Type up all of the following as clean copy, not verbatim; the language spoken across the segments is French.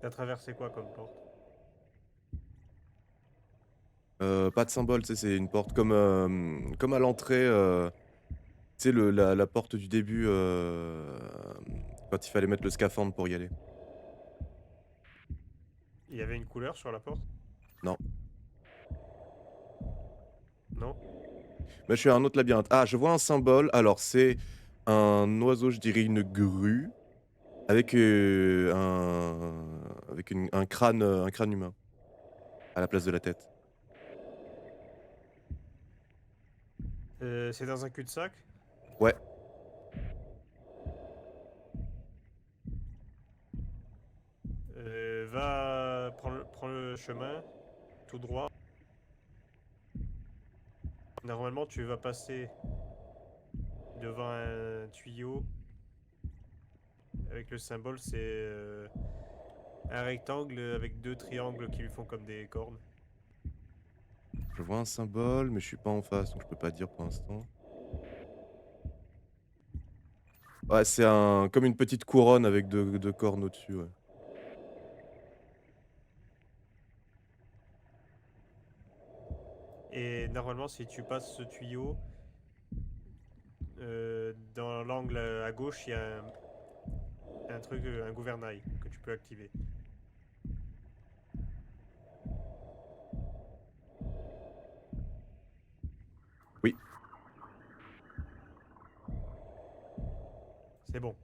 T'as traversé quoi comme porte? Pas de symbole, tu sais, c'est une porte comme, comme à l'entrée, tu sais, la porte du début, quand il fallait mettre le scaphandre pour y aller. Il y avait une couleur sur la porte? Non. Non? Mais je suis à un autre labyrinthe. Ah, je vois un symbole. Alors, c'est un oiseau, je dirais une grue, avec, un crâne humain à la place de la tête. C'est dans un cul-de-sac? Ouais, Prends le chemin, tout droit. Normalement, tu vas passer devant un tuyau avec le symbole, c'est un rectangle avec deux triangles qui lui font comme des cornes. je vois un symbole, mais je suis pas en face, donc je peux pas dire pour l'instant. Ouais, c'est un comme une petite couronne avec deux cornes au-dessus, ouais. Et normalement, si tu passes ce tuyau, dans l'angle à gauche, il y a un truc, un gouvernail que tu peux activer. Oui, C'est bon.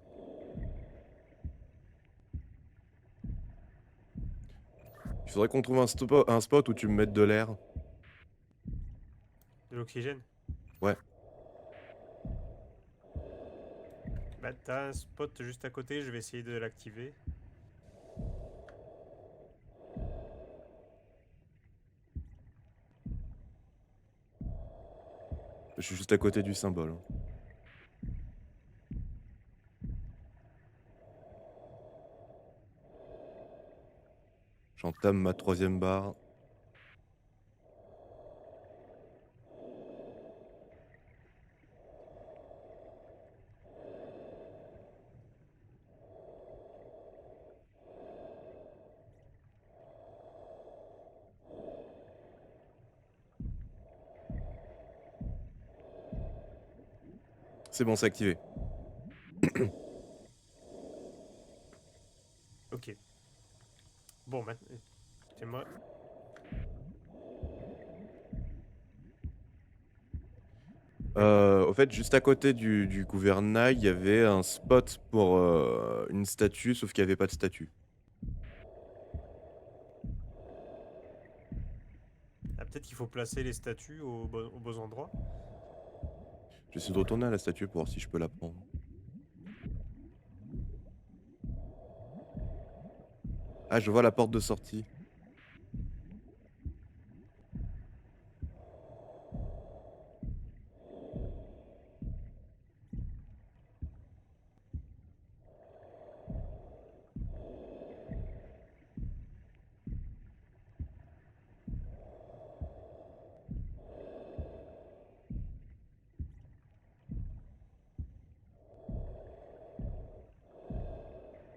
il faudrait qu'on trouve un spot où tu me mettes de l'air. De l'oxygène. Ouais, Bah, t'as un spot juste à côté, je vais essayer de l'activer. je suis juste à côté du symbole, hein. J'entame ma troisième barre. C'est bon, c'est activé. Ok. Bon, maintenant, c'est moi. Au fait, juste à côté du gouvernail, il y avait un spot pour, une statue, sauf qu'il y avait pas de statue. Ah, peut-être qu'il faut placer les statues aux beaux endroits. J'essaie de retourner à la statue pour voir si je peux la prendre. Ah, je vois la porte de sortie.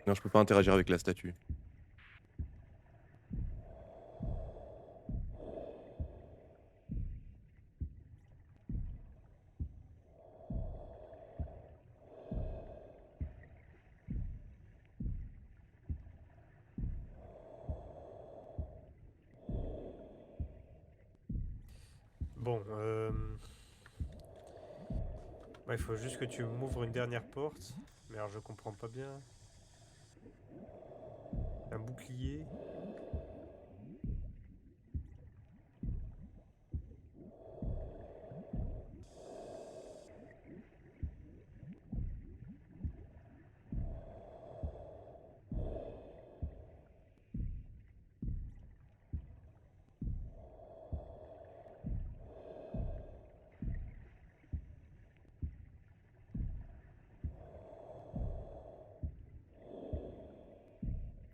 Non, je peux pas interagir avec la statue. Bon, ouais, il faut juste que tu m'ouvres une dernière porte. Mais alors, je comprends pas bien. Un bouclier.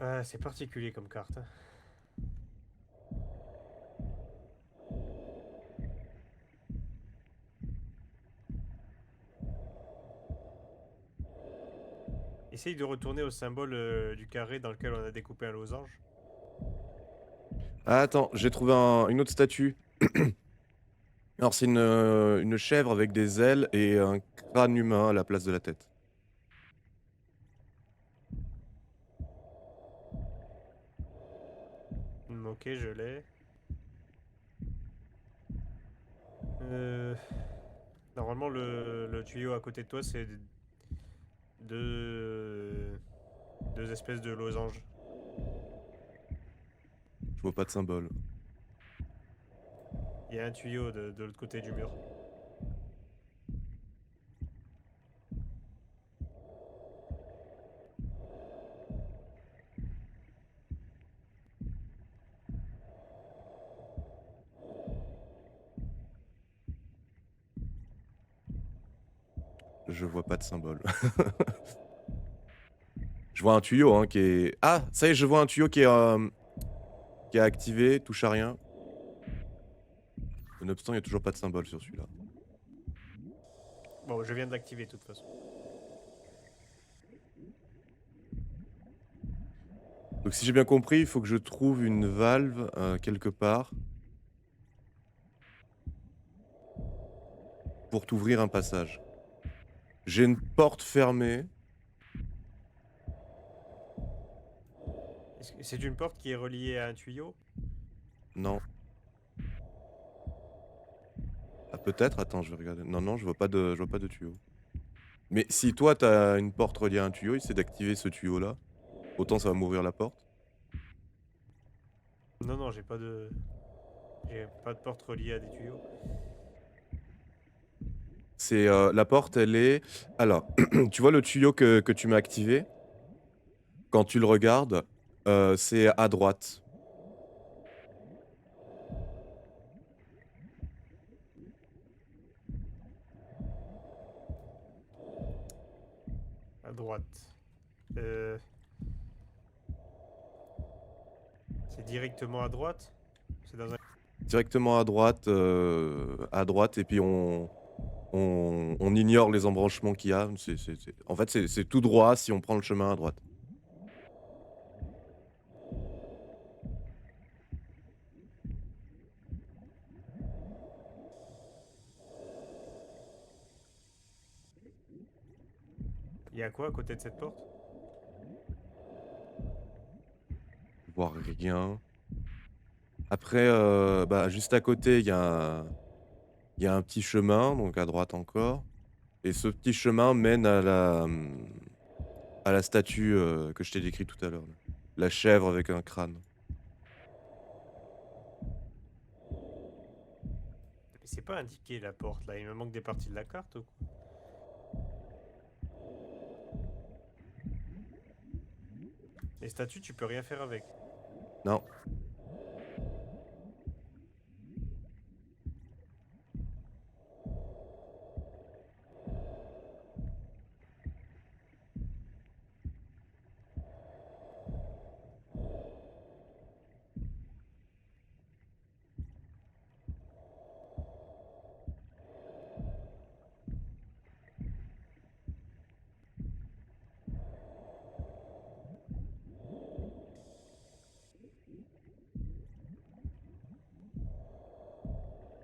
Ah, c'est particulier comme carte, hein. Et Essaye de retourner au symbole du carré dans lequel on a découpé un losange. Ah, attends, j'ai trouvé une autre statue. Alors, c'est une chèvre avec des ailes et un crâne humain à la place de la tête. Ok, je l'ai. Euh, Normalement, le tuyau à côté de toi, c'est deux... deux espèces de losanges. Je vois pas de symbole. Il y a un tuyau de l'autre côté du mur. Je vois pas de symbole. Je vois un tuyau hein, qui est... Ah, ça y est, je vois un tuyau qui est activé, touche à rien. Nonobstant, il n'y a toujours pas de symbole sur celui-là. Bon, je viens de l'activer de toute façon. Donc si j'ai bien compris, il faut que je trouve une valve quelque part pour t'ouvrir un passage. J'ai une porte fermée. C'est une porte qui est reliée à un tuyau? Non. Ah peut-être, attends, je vais regarder. Non, non, je vois pas de tuyau. Mais si toi, t'as une porte reliée à un tuyau, essaie d'activer ce tuyau-là. Autant ça va m'ouvrir la porte. Non, non, j'ai pas de... J'ai pas de porte reliée à des tuyaux. C'est la porte, elle est... Alors, tu vois le tuyau que tu m'as activé? Quand tu le regardes, c'est à droite. À droite. Euh, C'est directement à droite? C'est dans un... Directement à droite, et puis on ignore les embranchements qu'il y a. En fait, c'est tout droit si on prend le chemin à droite. Il y a quoi à côté de cette porte? Voir rien. Après, bah, juste à côté, il y a un petit chemin, donc à droite encore. Et ce petit chemin mène à la statue que je t'ai décrite tout à l'heure, là. La chèvre avec un crâne. Mais c'est pas indiqué la porte là, il me manque des parties de la carte ou quoi? Les statues, tu peux rien faire avec. Non.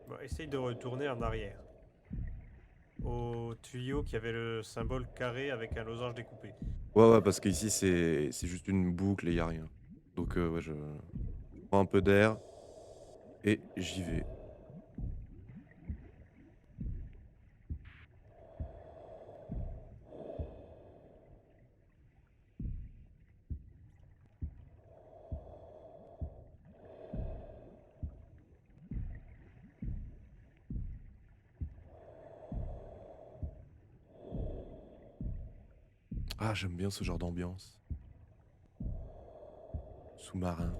Bon, essaye de retourner en arrière. Au tuyau qui avait le symbole carré avec un losange découpé. Ouais, ouais, parce qu'ici, c'est juste une boucle et il y a rien. Donc, ouais, je prends un peu d'air et j'y vais. Ah, j'aime bien ce genre d'ambiance. Sous-marin.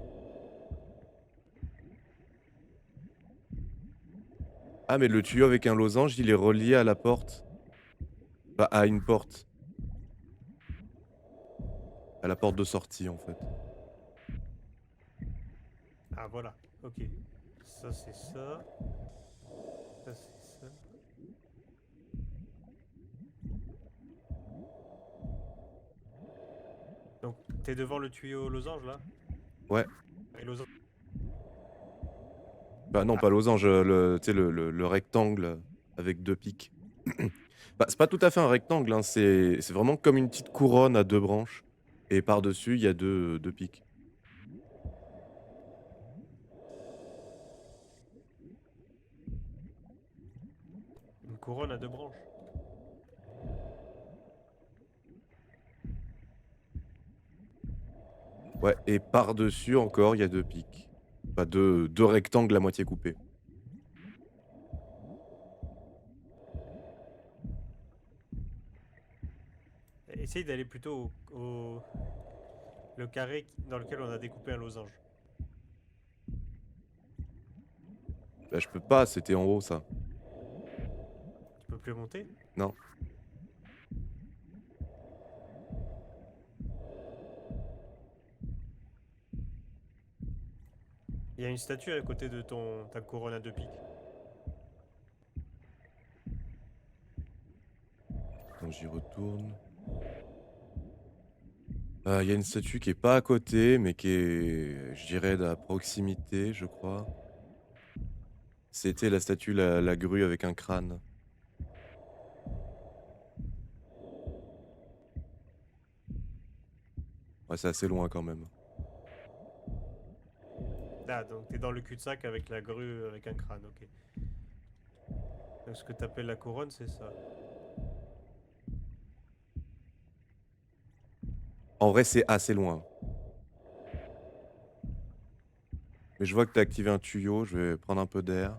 Ah, mais le tuyau avec un losange, il est relié à la porte. Bah, à une porte. À la porte de sortie, en fait. Ah voilà, ok. Ça c'est ça. Ça c'est ça. T'es devant le tuyau losange là? Ouais. Et losange. Bah non, Ah, pas losange, tu sais, le rectangle avec 2 pics. Bah, c'est pas tout à fait un rectangle, hein, c'est vraiment comme une petite couronne à 2 branches et par-dessus, il y a deux pics. une couronne à 2 branches. Ouais, et par-dessus encore, il y a 2 pics. Bah, deux rectangles à moitié coupés. Essaye d'aller plutôt le carré dans lequel on a découpé un losange. Bah, je peux pas, c'était en haut ça. Tu peux plus monter? Non. Il y a une statue à côté de ta couronne à 2 pics. Attends, j'y retourne. Il y a une statue qui est pas à côté, mais qui est, je dirais, à proximité, je crois. C'était la statue, la grue avec un crâne. Ouais, c'est assez loin quand même. Ah, donc t'es dans le cul-de-sac avec la grue avec un crâne, ok. Donc ce que t'appelles la couronne, c'est ça. En vrai, c'est assez loin. Mais je vois que tu as activé un tuyau, je vais prendre un peu d'air.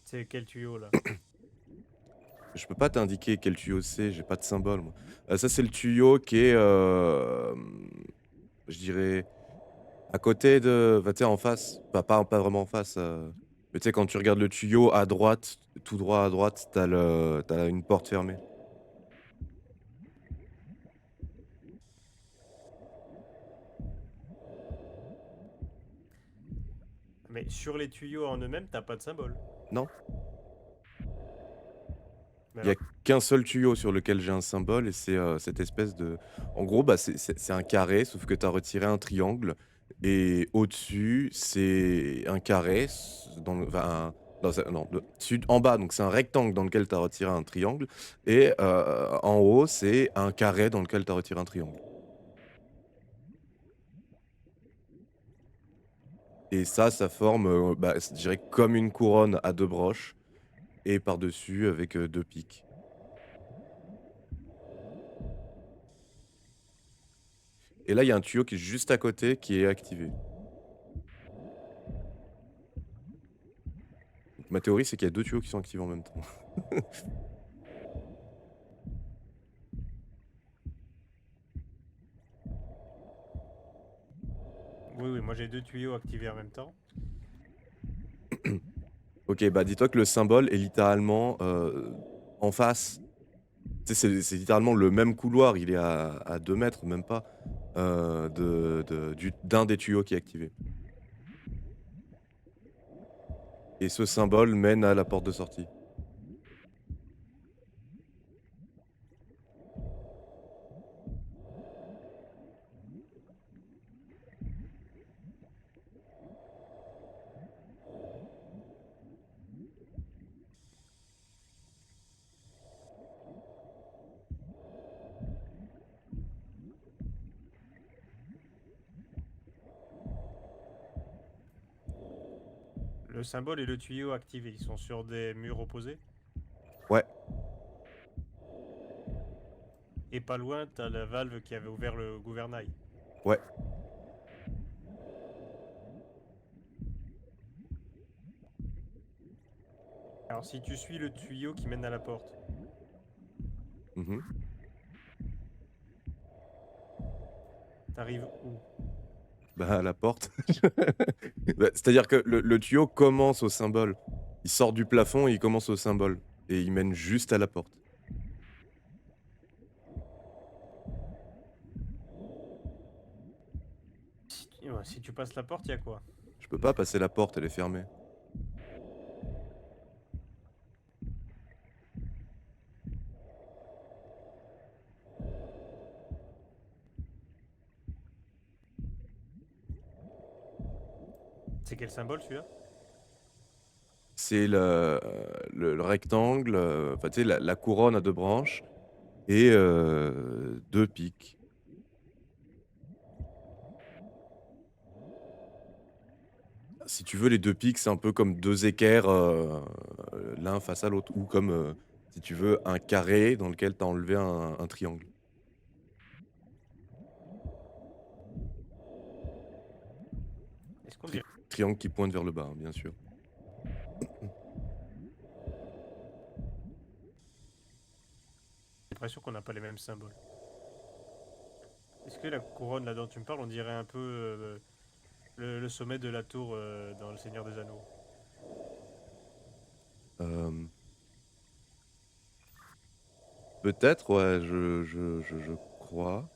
C'est quel tuyau là? Je peux pas t'indiquer quel tuyau c'est, j'ai pas de symbole moi. Ça c'est le tuyau qui est, je dirais à côté de, bah, tu sais en face, pas vraiment en face, mais tu sais quand tu regardes le tuyau à droite, tout droit à droite, tu une porte fermée. Mais sur les tuyaux en eux-mêmes, t'as pas de symbole. Non, Mais il y a alors, qu'un seul tuyau sur lequel j'ai un symbole et c'est, cette espèce de, en gros, bah, c'est un carré sauf que tu as retiré un triangle et au-dessus, c'est un carré dans le, enfin, non, non, en bas, donc c'est un rectangle dans lequel tu as retiré un triangle et en haut, c'est un carré dans lequel tu as retiré un triangle. Et ça forme, bah, je dirais comme une couronne à 2 broches et par-dessus avec, 2 pics. Et là, il y a un tuyau qui est juste à côté qui est activé. Donc ma théorie, c'est qu'il y a 2 tuyaux qui sont activés en même temps. oui, oui, moi j'ai 2 tuyaux activés en même temps. OK, bah, dis-toi que le symbole est littéralement, en face. Tu sais, c'est littéralement le même couloir, il est à 2 mètres, même pas, d'un des tuyaux qui est activé. Et ce symbole mène à la porte de sortie. Le symbole et le tuyau activés, ils sont sur des murs opposés. Ouais, Et pas loin, t'as la valve qui avait ouvert le gouvernail. ouais. Alors si tu suis le tuyau qui mène à la porte, Mmh. t'arrives où? Bah, à la porte. Bah, c'est-à-dire que le tuyau commence au symbole. Il sort du plafond et il commence au symbole et il mène juste à la porte. Ouais, si tu passes la porte, il y a quoi? Je peux pas passer la porte, elle est fermée. C'est quel symbole celui-là? C'est le rectangle, enfin tu sais la couronne à 2 branches et 2 pics. Si tu veux, les 2 pics, c'est un peu comme 2 équerres, l'un face à l'autre ou comme, si tu veux, un carré dans lequel tu as enlevé un triangle. Est-ce qu'on Tri dirait triangle qui pointe vers le bas, hein, bien sûr. l'impression qu'on n'a pas les mêmes symboles? Est-ce que la couronne là dont tu me parles, on dirait un peu le sommet de la tour dans Le Seigneur des Anneaux? Hem, peut-être, ouais, je crois,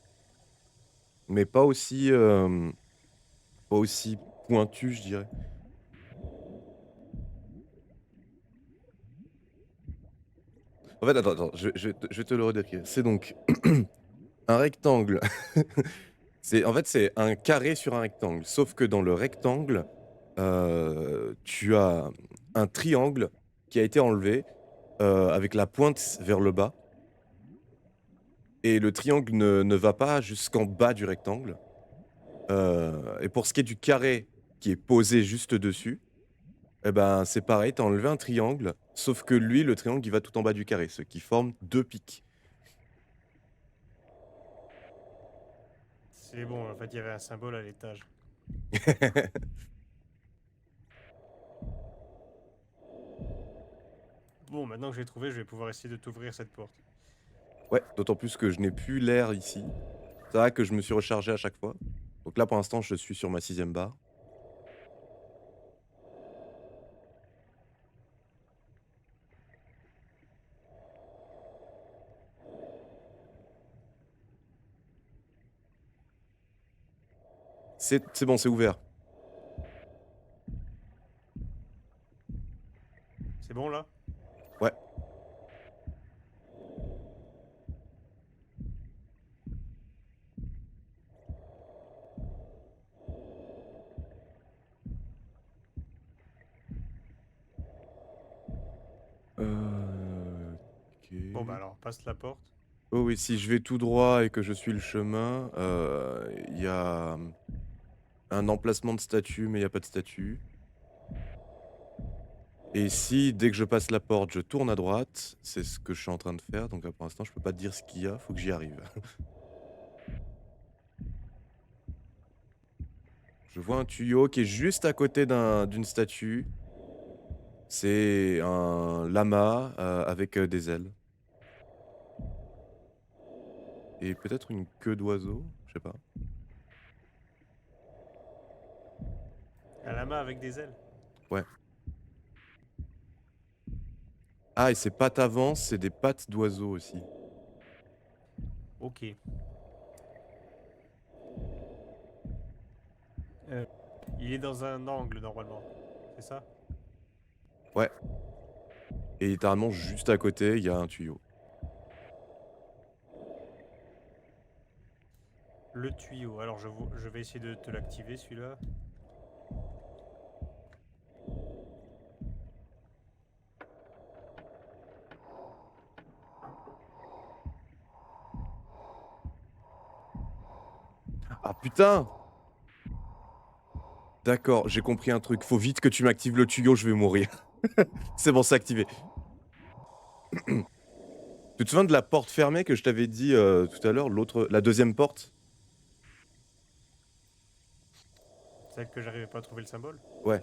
mais pas aussi pointu, je dirais. En fait, attends, je vais te le redécrire. C'est donc un rectangle. C'est un carré sur un rectangle, sauf que dans le rectangle, tu as un triangle qui a été enlevé, avec la pointe vers le bas et le triangle ne va pas jusqu'en bas du rectangle, et pour ce qui est du carré qui est posé juste dessus, et ben, c'est pareil, tu as enlevé un triangle, sauf que lui, le triangle, il va tout en bas du carré, ce qui forme 2 pics. C'est bon, en fait, il y avait un symbole à l'étage. Bon, maintenant que j'ai trouvé, je vais pouvoir essayer de t'ouvrir cette porte. Ouais, d'autant plus que je n'ai plus l'air ici. C'est vrai que je me suis rechargé à chaque fois. Donc là, pour l'instant, je suis sur ma 6e barre. C'est bon, c'est ouvert. C'est bon là? Ouais. Bon, bah OK. alors, passe la porte. Oh oui, si je vais tout droit et que je suis le chemin, il y a, un emplacement de statue, mais il y a pas de statue. Et si, dès que je passe la porte, je tourne à droite, c'est ce que je suis en train de faire, donc là, pour l'instant, je peux pas te dire ce qu'il y a, faut que j'y arrive. Je vois un tuyau qui est juste à côté d'une statue. C'est un lama, avec, des ailes et peut-être une queue d'oiseau? Je sais pas. Un lama avec des ailes. Ouais. Ah et ses pattes avant, c'est des pattes d'oiseau aussi. Ok. Euh, il est dans un angle normalement. C'est ça? Ouais et littéralement juste à côté, il y a un tuyau. Le tuyau. Alors, je vais essayer de te l'activer celui-là. Ah putain! D'accord, j'ai compris un truc. Faut vite que tu m'actives le tuyau, je vais mourir. C'est bon, c'est activé. Tu te souviens de la porte fermée que je t'avais dit, tout à l'heure, la deuxième porte? Celle que j'arrivais pas à trouver le symbole. Ouais.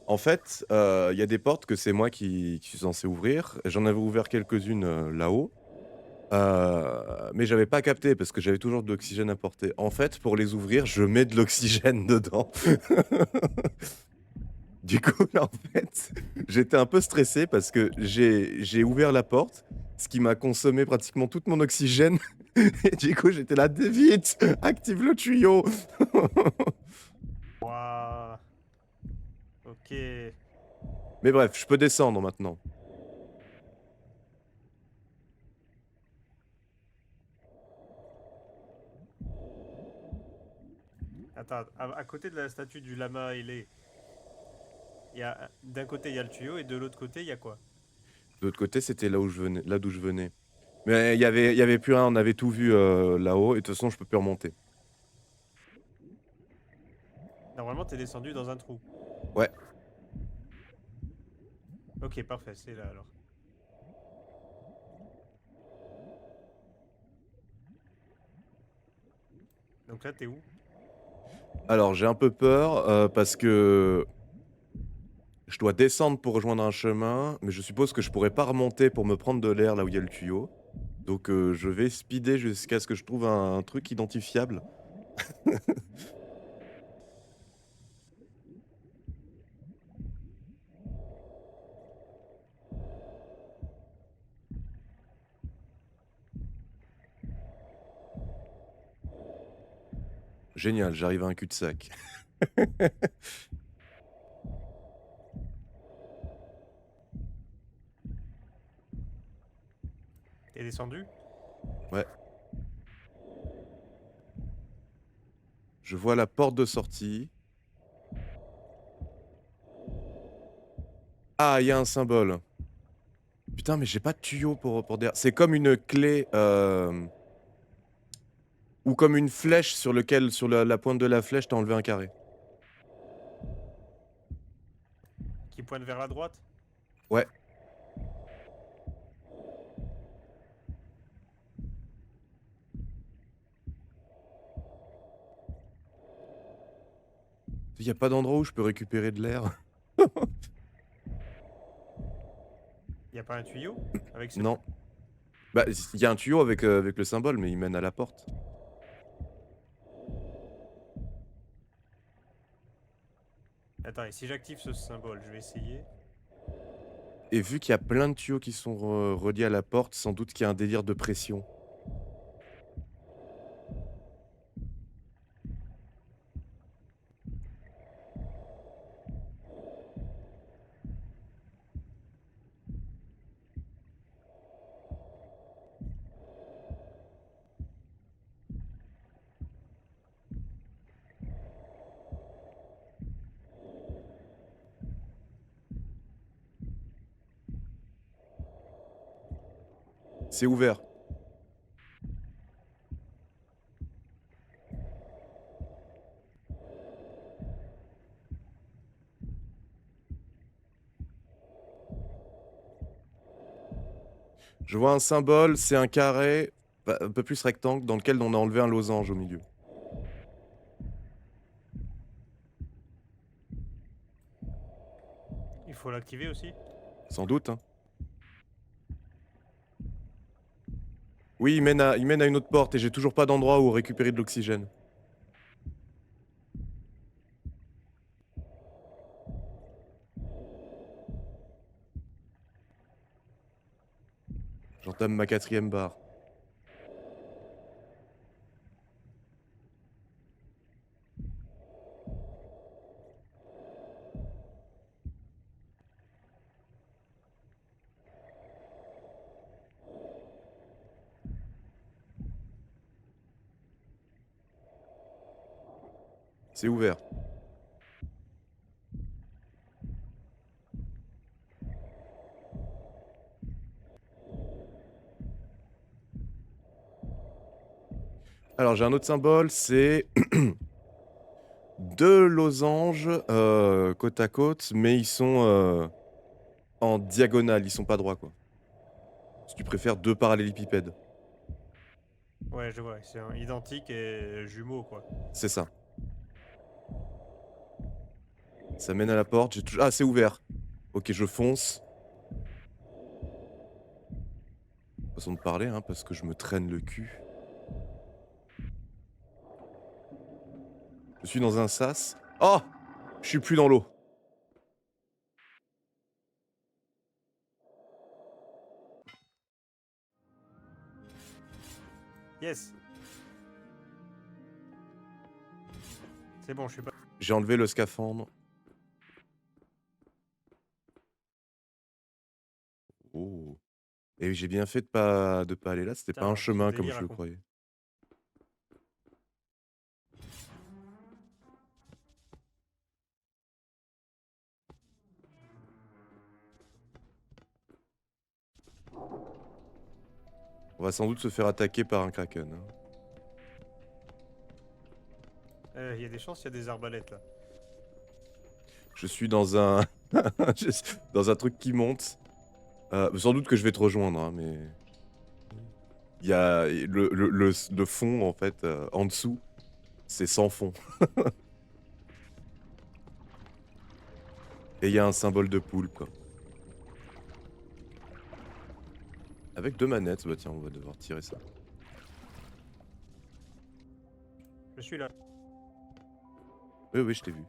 En fait, il y a des portes que c'est moi qui suis censé ouvrir. J'en avais ouvert quelques-unes, là-haut, mais j'avais pas capté parce que j'avais toujours de l'oxygène à portée. En fait, pour les ouvrir, je mets de l'oxygène dedans. Du coup, en fait, j'étais un peu stressé parce que j'ai ouvert la porte, ce qui m'a consommé pratiquement tout mon oxygène et du coup, j'étais là: «D Vite, active le tuyau!» Waouh. Ok. Mais bref, je peux descendre maintenant. Attends, à côté de la statue du lama, il est. D'un côté, il y a le tuyau et de l'autre côté, il y a quoi? De l'autre côté, c'était là où je venais, là d'où je venais. Mais il y avait plus rien, on avait tout vu là-haut, et de toute façon, je peux plus remonter. Normalement, t'es descendu dans un trou. Ouais. Ok, parfait, c'est là alors. Donc là, t'es où? Alors, j'ai un peu peur parce que je dois descendre pour rejoindre un chemin, mais je suppose que je pourrais pas remonter pour me prendre de l'air là où il y a le tuyau. Donc, je vais speeder jusqu'à ce que je trouve un truc identifiable. Génial, j'arrive à un cul-de-sac. T'es descendu? Ouais. Je vois la porte de sortie. Ah, il y a un symbole. Putain, mais j'ai pas de tuyau pour derrière. C'est comme une clé, ou comme une flèche sur lequel sur la pointe de la flèche, tu as enlevé un carré. Qui pointe vers la droite? Ouais. Il y a pas d'endroit où je peux récupérer de l'air? Y a pas un tuyau? Avec ce... Non. Bah, il y a un tuyau avec le symbole, mais il mène à la porte. Attends, et si j'active ce symbole, je vais essayer. Et vu qu'il y a plein de tuyaux qui sont reliés à la porte, sans doute qu'il y a un délire de pression. C'est ouvert. Je vois un symbole, c'est un carré, bah, un peu plus rectangle, dans lequel on a enlevé un losange au milieu. Il faut l'activer aussi? Sans doute, hein. Oui, il mène à une autre porte et j'ai toujours pas d'endroit où récupérer de l'oxygène. J'entame ma 4e barre. C'est ouvert. Alors j'ai un autre symbole, c'est 2 losanges côte à côte, mais ils sont en diagonale, ils sont pas droits quoi. Si tu préfères 2 parallélépipèdes. Ouais, je vois, c'est identique et jumeaux quoi. C'est ça. Ça mène à la porte, ah c'est ouvert. OK, je fonce. Façon de parler, hein, parce que je me traîne le cul. Je suis dans un sas. Oh! Je suis plus dans l'eau. Yes! C'est bon, je suis pas... J'ai enlevé le scaphandre. Oh! Et j'ai bien fait de pas aller là, c'était pas un Putain, ce chemin comme délire je à le croyais. On va sans doute se faire attaquer par un kraken, hein. Il y a des chances, il y a des arbalètes là. Je suis dans un dans un truc qui monte. Sans doute que je vais te rejoindre, hein, mais il y a le fond en fait, en dessous, c'est sans fond et il y a un symbole de poule, quoi. Avec 2 manettes, bah tiens, on va devoir tirer ça. Je suis là. Oui, oui, je t'ai vu.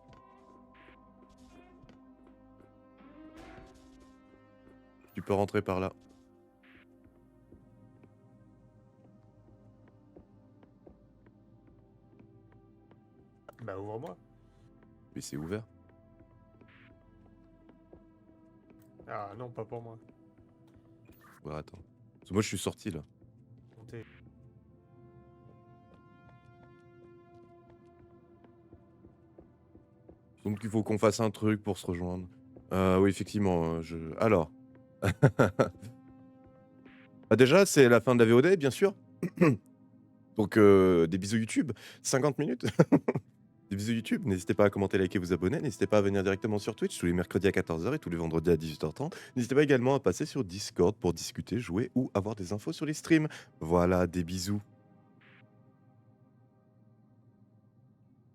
Tu peux rentrer par là. Bah ouvre-moi. Mais c'est ouvert. Ah non, pas pour moi. Ouais, attends. Parce que moi, je suis sorti là. Montez. Donc il faut qu'on fasse un truc pour se rejoindre. Oui, effectivement, je alors. Bah, déjà, c'est la fin de la VOD, bien sûr. Donc des bisous YouTube, 50 minutes. Des bisous YouTube, n'hésitez pas à commenter, liker, vous abonner. N'hésitez pas à venir directement sur Twitch tous les mercredis à 14h et tous les vendredis à 18h30. N'hésitez pas également à passer sur Discord pour discuter, jouer ou avoir des infos sur les streams. Voilà, des bisous.